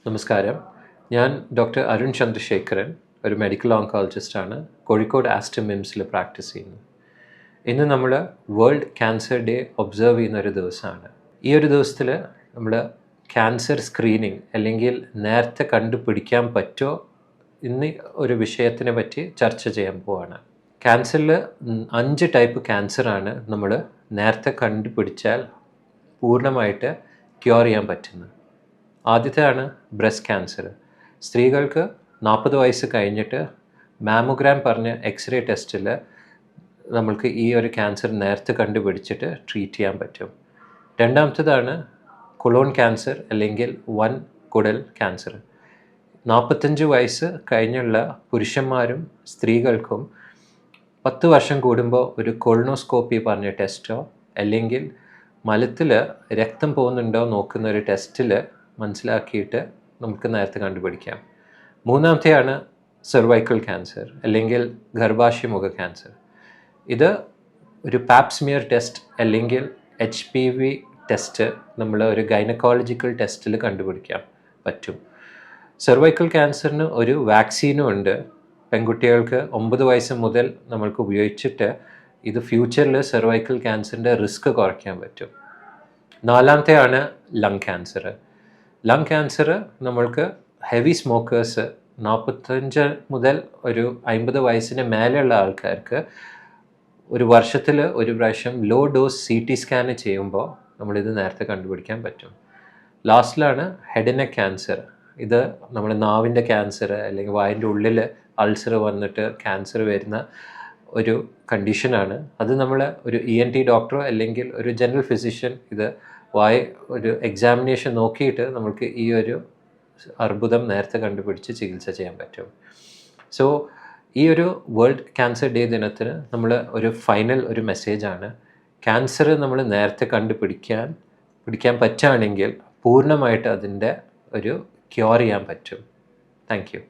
നമസ്കാരം. ഞാൻ ഡോക്ടർ അരുൺ ചന്ദ്രശേഖരൻ, ഒരു മെഡിക്കൽ ഓങ്കോളജിസ്റ്റാണ്. കോഴിക്കോട് ആസ്റ്റർ മിംസിൽ പ്രാക്ടീസ് ചെയ്യുന്നു. ഇന്ന് നമ്മൾ വേൾഡ് ക്യാൻസർ ഡേ ഒബ്സർവ് ചെയ്യുന്ന ഒരു ദിവസമാണ്. ഈ ഒരു ദിവസത്തിൽ നമ്മൾ ക്യാൻസർ സ്ക്രീനിങ് അല്ലെങ്കിൽ നേരത്തെ കണ്ടുപിടിക്കാൻ പറ്റുമോ എന്ന ഒരു വിഷയത്തിനെ പറ്റി ചർച്ച ചെയ്യാൻ പോവാണ്. ക്യാൻസറിൽ 5 ടൈപ്പ് ക്യാൻസറാണ് നമ്മൾ നേരത്തെ കണ്ടുപിടിച്ചാൽ പൂർണ്ണമായിട്ട് ക്യൂർ ചെയ്യാൻ പറ്റുന്നത്. ആദ്യത്തെയാണ് ബ്രസ്റ്റ് ക്യാൻസർ. സ്ത്രീകൾക്ക് 40 വയസ്സ് കഴിഞ്ഞിട്ട് മാമോഗ്രാം പറഞ്ഞ എക്സ്റേ ടെസ്റ്റിൽ നമ്മൾക്ക് ഈ ഒരു ക്യാൻസർ നേരത്തെ കണ്ടുപിടിച്ചിട്ട് ട്രീറ്റ് ചെയ്യാൻ പറ്റും. രണ്ടാമത്തേതാണ് കൊളോൺ ക്യാൻസർ അല്ലെങ്കിൽ വൻകുടൽ ക്യാൻസർ. 45 വയസ്സ് കഴിഞ്ഞുള്ള പുരുഷന്മാരും സ്ത്രീകൾക്കും 10 വർഷം കൂടുമ്പോൾ ഒരു കൊളോണോസ്കോപ്പി പറഞ്ഞ ടെസ്റ്റോ അല്ലെങ്കിൽ മലത്തിൽ രക്തം പോകുന്നുണ്ടോ നോക്കുന്ന ഒരു ടെസ്റ്റിൽ മനസ്സിലാക്കിയിട്ട് നമുക്ക് നേരത്തെ കണ്ടുപിടിക്കാം. മൂന്നാമത്തെയാണ് സെർവൈക്കൽ ക്യാൻസർ അല്ലെങ്കിൽ ഗർഭാശയമുഖ ക്യാൻസർ. ഇത് ഒരു പാപ്സ്മിയർ ടെസ്റ്റ് അല്ലെങ്കിൽ HPV ടെസ്റ്റ് നമ്മൾ ഒരു ഗൈനക്കോളജിക്കൽ ടെസ്റ്റിൽ കണ്ടുപിടിക്കാൻ പറ്റും. സെർവൈക്കൽ ക്യാൻസറിന് ഒരു വാക്സിനും ഉണ്ട്. പെൺകുട്ടികൾക്ക് 9 വയസ്സ് മുതൽ നമ്മൾക്ക് ഉപയോഗിച്ചിട്ട് ഇത് ഫ്യൂച്ചറിൽ സെർവൈക്കൽ ക്യാൻസറിൻ്റെ റിസ്ക് കുറയ്ക്കാൻ പറ്റും. നാലാമത്തെയാണ് ലങ് ക്യാൻസർ. ലങ് ക്യാൻസർ നമ്മൾക്ക് ഹെവി സ്മോക്കേഴ്സ് 45 മുതൽ ഒരു 50 വയസ്സിന് മേലെയുള്ള ആൾക്കാർക്ക് ഒരു വർഷത്തിൽ ഒരു പ്രാവശ്യം ലോ ഡോസ് CT സ്കാൻ ചെയ്യുമ്പോൾ നമ്മളിത് നേരത്തെ കണ്ടുപിടിക്കാൻ പറ്റും. ലാസ്റ്റിലാണ് ഹെഡ് ആൻഡ് നെക്ക് ക്യാൻസർ. ഇത് നമ്മുടെ നാവിൻ്റെ ക്യാൻസർ അല്ലെങ്കിൽ വായിൻ്റെ ഉള്ളിൽ അൾസർ വന്നിട്ട് ക്യാൻസർ വരുന്ന ഒരു കണ്ടീഷനാണ്. അത് നമ്മൾ ഒരു ENT ഡോക്ടറോ അല്ലെങ്കിൽ ഒരു ജനറൽ ഫിസിഷ്യൻ ഇത് ഒരു എക്സാമിനേഷൻ നോക്കിയിട്ട് നമുക്ക് ഈ ഒരു അർബുദം നേരത്തെ കണ്ടുപിടിച്ച് ചികിത്സ ചെയ്യാൻ പറ്റും. സോ ഈ ഒരു വേൾഡ് ക്യാൻസർ ഡേ ദിനത്തിന് നമ്മൾ ഒരു ഫൈനൽ ഒരു മെസ്സേജാണ്. ക്യാൻസർ നമ്മൾ നേരത്തെ പിടിക്കാൻ പറ്റുകയാണെങ്കിൽ പൂർണ്ണമായിട്ട് അതിൻ്റെ ഒരു ക്യൂർ ചെയ്യാൻ പറ്റും. Thank you.